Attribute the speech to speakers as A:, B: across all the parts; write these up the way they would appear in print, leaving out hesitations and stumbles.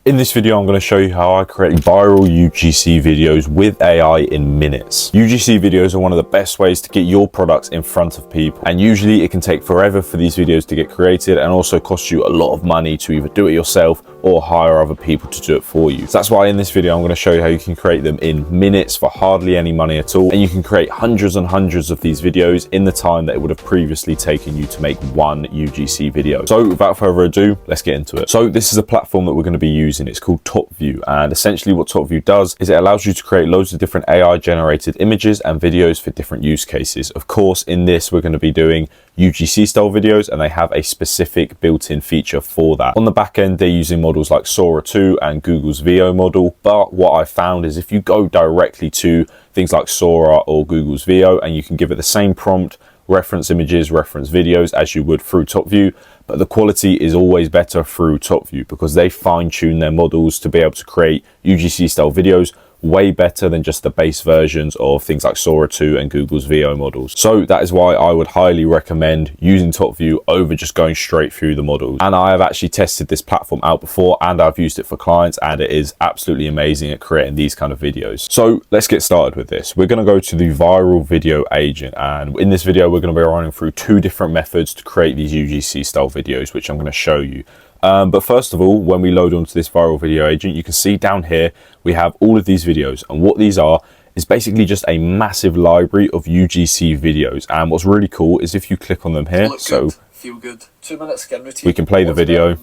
A: In this video, I'm going to show you how I create viral UGC videos with AI in minutes. UGC videos are one of the best ways to get your products in front of people. And usually it can take forever for these videos to get created and also cost you a lot of money to either do it yourself or hire other people to do it for you. So that's why in this video, I'm going to show you how you can create them in minutes for hardly any money at all. And you can create hundreds and hundreds of these videos in the time that it would have previously taken you to make one UGC video. So without further ado, let's get into it. So this is a platform that we're going to be using. It's called Topview, and essentially what Topview does is it allows you to create loads of different AI generated images and videos for different use cases. Of course, in this we're going to be doing UGC style videos, and they have a specific built-in feature for that. On the back end, they're using models like Sora 2 and Google's VO model, but what I found is if you go directly to things like Sora or Google's VO and you can give it the same prompt, reference images, reference videos as you would through Topview, but the quality is always better through Topview because they fine-tune their models to be able to create UGC style videos way better than just the base versions of things like Sora 2 and Google's VO models. So that is why I would highly recommend using Topview over just going straight through the models. And I have actually tested this platform out before and I've used it for clients, and it is absolutely amazing at creating these kind of videos. So let's get started with this. We're going to go to the viral video agent, and in this video we're going to be running through two different methods to create these UGC style videos, which I'm going to show you. But first of all, when we load onto this viral video agent, you can see down here we have all of these videos, and what these are is basically just a massive library of UGC videos. And what's really cool is if you click on them here, so
B: feel good 2 minutes skin routine,
A: we can play the video.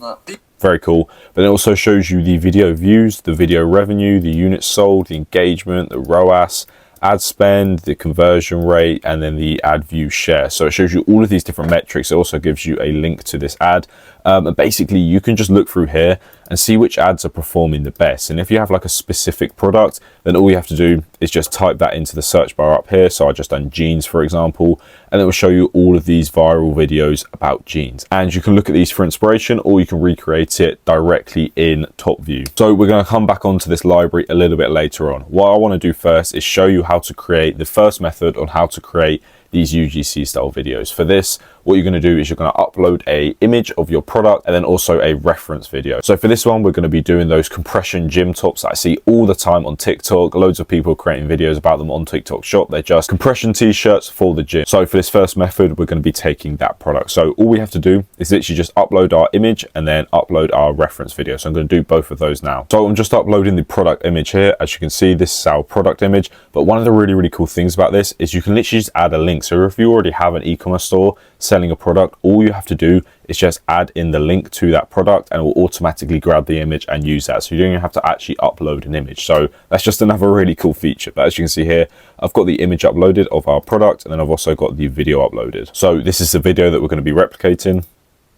A: Very cool. But it also shows you the video views, the video revenue, the units sold, the engagement, the ROAS, ad spend, the conversion rate, and then the ad view share. So it shows you all of these different metrics. It also gives you a link to this ad, and basically you can just look through here and see which ads are performing the best. And if you have like a specific product, then all you have to do is just type that into the search bar up here. So I just done jeans, for example, and it will show you all of these viral videos about jeans. And you can look at these for inspiration, or you can recreate it directly in Topview. So we're going to come back onto this library a little bit later on. What I want to do first is show you how to create the first method on how to create these UGC style videos. For this, what you're going to do is you're going to upload a image of your product and then also a reference video. So for this one, we're going to be doing those compression gym tops that I see all the time on TikTok. Loads of people creating videos about them on TikTok Shop. They're just compression t-shirts for the gym. So for this first method, we're going to be taking that product. So all we have to do is literally just upload our image and then upload our reference video. So I'm going to do both of those now. So I'm just uploading the product image here. As you can see, this is our product image. But one of the really cool things about this is you can literally just add a link. So if you already have an e-commerce store selling a product, all you have to do is just add in the link to that product and it will automatically grab the image and use that. So you don't even have to actually upload an image. So that's just another really cool feature. But as you can see here, I've got the image uploaded of our product and then I've also got the video uploaded. So this is the video that we're going to be replicating.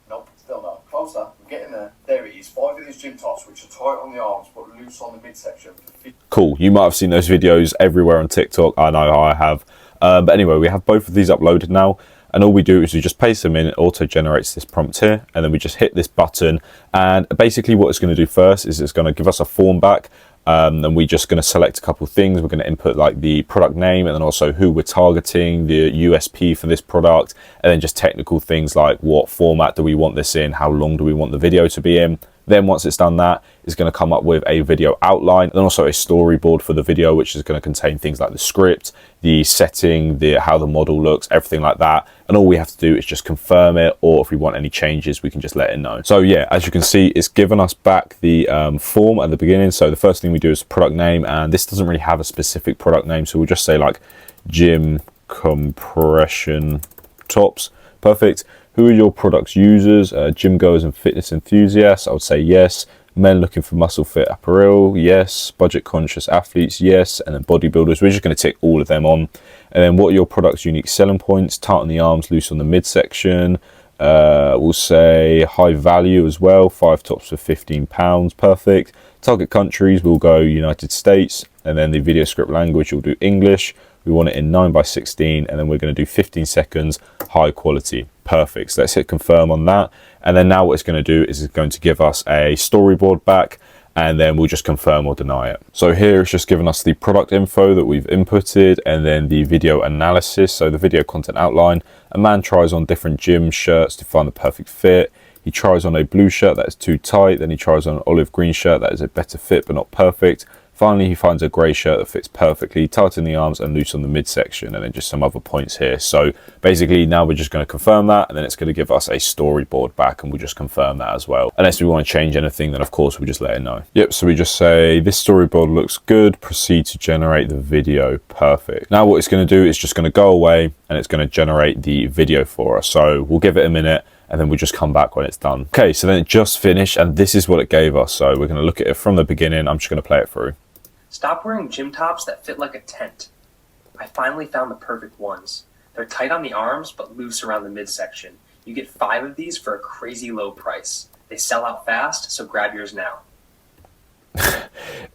B: No, still no. Closer. I'm getting there. There it is. 5 of these gym tops which are tight on the arms but loose on the midsection.
A: Cool. You might have seen those videos everywhere on TikTok. I know I have. But anyway, we have both of these uploaded now, and all we do is we just paste them in. It auto generates this prompt here, and then we just hit this button, and basically what it's going to do first is it's going to give us a form back, and we're just going to select a couple of things. We're going to input like the product name and then also who we're targeting, the USP for this product, and then just technical things like what format do we want this in, how long do we want the video to be in. Then once it's done that, it's going to come up with a video outline and also a storyboard for the video, which is going to contain things like the script, the setting, how the model looks, everything like that. And all we have to do is just confirm it, or if we want any changes, we can just let it know. So yeah, as you can see, it's given us back the form at the beginning. So the first thing we do is product name, and this doesn't really have a specific product name. So we'll just say like gym compression tops. Perfect. Who are your product's users? Gym goers and fitness enthusiasts, I would say yes. Men looking for muscle fit apparel, yes. Budget conscious athletes, yes. And then bodybuilders, we're just going to tick all of them on. And then what are your product's unique selling points? Tight on the arms, loose on the midsection. We'll say high value as well, 5 tops for £15, perfect. Target countries, we'll go United States. And then the video script language, we'll do English. We want it in 9:16, and then we're going to do 15 seconds, high quality. Perfect. So let's hit confirm on that. And then now what it's going to do is it's going to give us a storyboard back, and then we'll just confirm or deny it. So here it's just giving us the product info that we've inputted, and then the video analysis. So the video content outline, a man tries on different gym shirts to find the perfect fit. He tries on a blue shirt that is too tight, then he tries on an olive green shirt that is a better fit but not perfect. Finally, he finds a grey shirt that fits perfectly, tight in the arms and loose on the midsection, and then just some other points here. So basically now we're just going to confirm that, and then it's going to give us a storyboard back, and we'll just confirm that as well. Unless we want to change anything, then of course we just let it know. Yep, so we just say, this storyboard looks good, proceed to generate the video. Perfect. Now what it's going to do is just going to go away, and it's going to generate the video for us. So we'll give it a minute, and then we'll just come back when it's done. Okay, so then it just finished, and this is what it gave us. So we're going to look at it from the beginning. I'm just going to play it through.
C: Stop wearing gym tops that fit like a tent. I finally found the perfect ones. They're tight on the arms, but loose around the midsection. You get 5 of these for a crazy low price. They sell out fast, so grab yours now.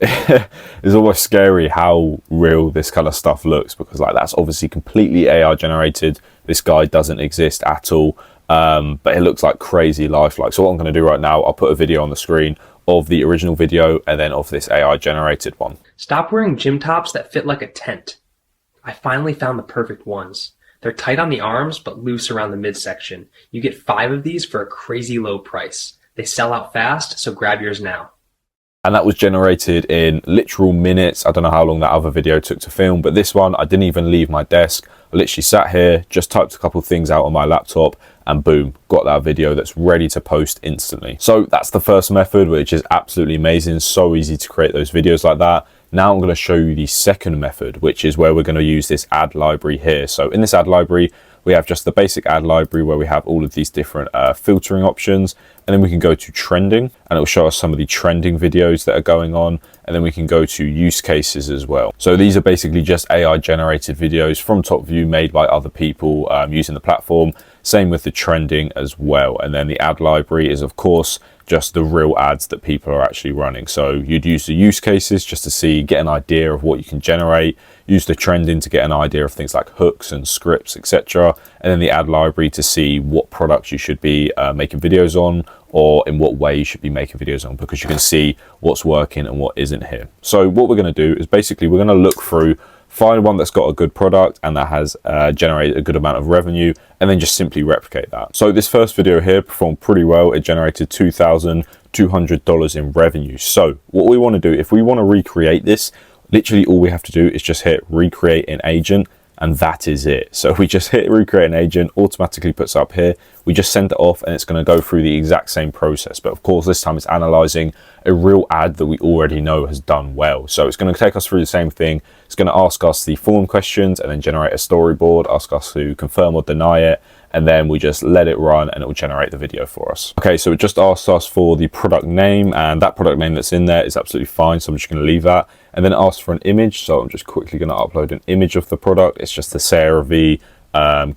A: It's almost scary how real this kind of stuff looks, because like that's obviously completely AI generated. This guy doesn't exist at all, but it looks like crazy lifelike. So what I'm going to do right now, I'll put a video on the screen of the original video and then of this AI generated one.
C: Stop wearing gym tops that fit like a tent. I finally found the perfect ones. They're tight on the arms, but loose around the midsection. You get 5 of these for a crazy low price. They sell out fast, so grab yours now.
A: And that was generated in literal minutes. I don't know how long that other video took to film, but this one, I didn't even leave my desk. I literally sat here, just typed a couple things out on my laptop, and boom, got that video that's ready to post instantly. So that's the first method, which is absolutely amazing. So easy to create those videos like that. Now I'm going to show you the second method, which is where we're going to use this ad library here. So in this ad library, we have just the basic ad library where we have all of these different filtering options, and then we can go to trending, and it will show us some of the trending videos that are going on, and then we can go to use cases as well. So these are basically just AI generated videos from Topview made by other people using the platform. Same with the trending as well. And then the ad library is of course just the real ads that people are actually running. So you'd use the use cases just to see, get an idea of what you can generate, use the trending to get an idea of things like hooks and scripts, etc. And then the ad library to see what products you should be making videos on, or in what way you should be making videos on, because you can see what's working and what isn't here. So what we're going to do is basically we're going to look through, find one that's got a good product and that has generated a good amount of revenue, and then just simply replicate that. So this first video here performed pretty well. It generated $2,200 in revenue. So what we want to do, if we want to recreate this, literally all we have to do is just hit recreate in agent, and that is it. So we just hit recreate an agent, automatically puts up here. We just send it off and it's going to go through the exact same process. But of course, this time it's analyzing a real ad that we already know has done well. So it's going to take us through the same thing. It's going to ask us the form questions and then generate a storyboard, ask us to confirm or deny it. And then we just let it run and it will generate the video for us. Okay, so it just asks us for the product name, and that product name that's in there is absolutely fine. So I'm just going to leave that. And then it asks for an image. So I'm just quickly going to upload an image of the product. It's just the CeraVe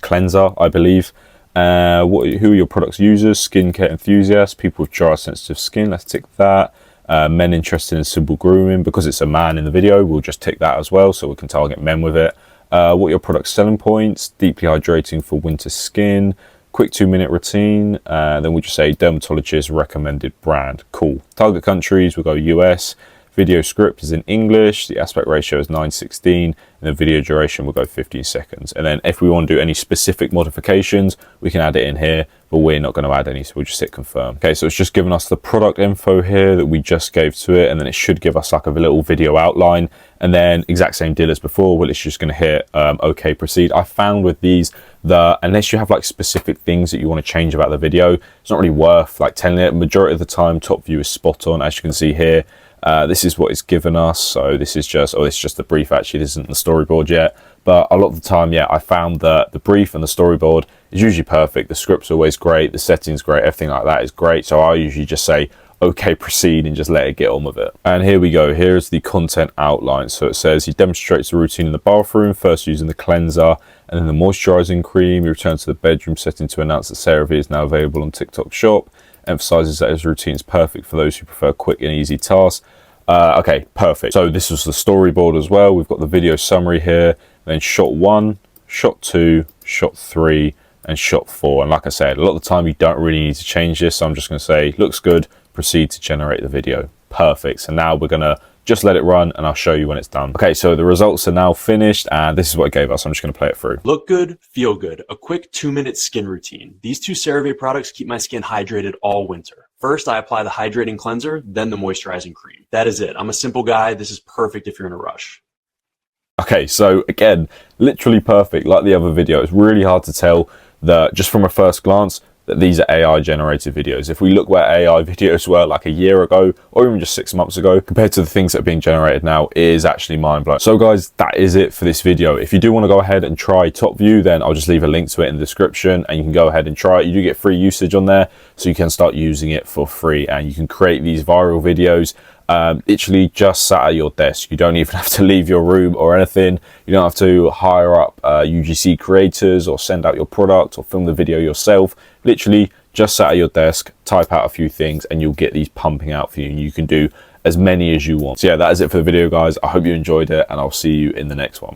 A: cleanser, I believe. Who are your product's users? Skincare enthusiasts, people with dry sensitive skin. Let's tick that. Men interested in simple grooming. Because it's a man in the video, we'll just tick that as well, so we can target men with it. What are your product selling points? Deeply hydrating for winter skin. Quick 2-minute routine. Then we'll just say dermatologist recommended brand. Cool. Target countries, we'll go US. Video script is in English. The aspect ratio is 9:16, and the video duration will go 15 seconds. And then if we want to do any specific modifications, we can add it in here, but we're not going to add any, so we'll just hit confirm. Okay, so it's just giving us the product info here that we just gave to it, and then it should give us like a little video outline, and then exact same deal as before. Well, it's just going to hit OK, proceed. I found with these that unless you have like specific things that you want to change about the video, it's not really worth like telling it. Majority of the time, Topview is spot on, as you can see here. This is what it's given us. So this is just, it's just the brief actually. This isn't the storyboard yet. But a lot of the time, yeah, I found that the brief and the storyboard is usually perfect. The script's always great. The setting's great. Everything like that is great. So I usually just say, okay, proceed, and just let it get on with it. And here we go. Here's the content outline. So it says he demonstrates the routine in the bathroom, first using the cleanser and then the moisturizing cream. He returns to the bedroom setting to announce that CeraVe is now available on TikTok Shop. Emphasizes that his routine is perfect for those who prefer quick and easy tasks. Okay, perfect. So this was the storyboard as well. We've got the video summary here, then shot 1, shot 2, shot 3, and shot 4. And like I said, a lot of the time you don't really need to change this. So I'm just going to say, looks good, proceed to generate the video. Perfect. So now we're going to just let it run and I'll show you when it's done. Okay, so the results are now finished and this is what it gave us. I'm just going to play it through.
D: Look good, feel good. A quick 2-minute skin routine. These 2 CeraVe products keep my skin hydrated all winter. First, I apply the hydrating cleanser, then the moisturizing cream. That is it. I'm a simple guy. This is perfect if you're in a rush.
A: Okay, so again, literally perfect. Like the other video, it's really hard to tell that just from a first glance that these are AI generated videos. If we look where AI videos were like a year ago or even just 6 months ago compared to the things that are being generated now, it is actually mind blowing. So guys, that is it for this video. If you do want to go ahead and try Topview, then I'll just leave a link to it in the description and you can go ahead and try it. You do get free usage on there, so you can start using it for free and you can create these viral videos literally just sat at your desk. You don't even have to leave your room or anything. You don't have to hire up UGC creators or send out your product or film the video yourself. Literally just sat at your desk, type out a few things and you'll get these pumping out for you and you can do as many as you want. So yeah, that is it for the video guys. I hope you enjoyed it and I'll see you in the next one.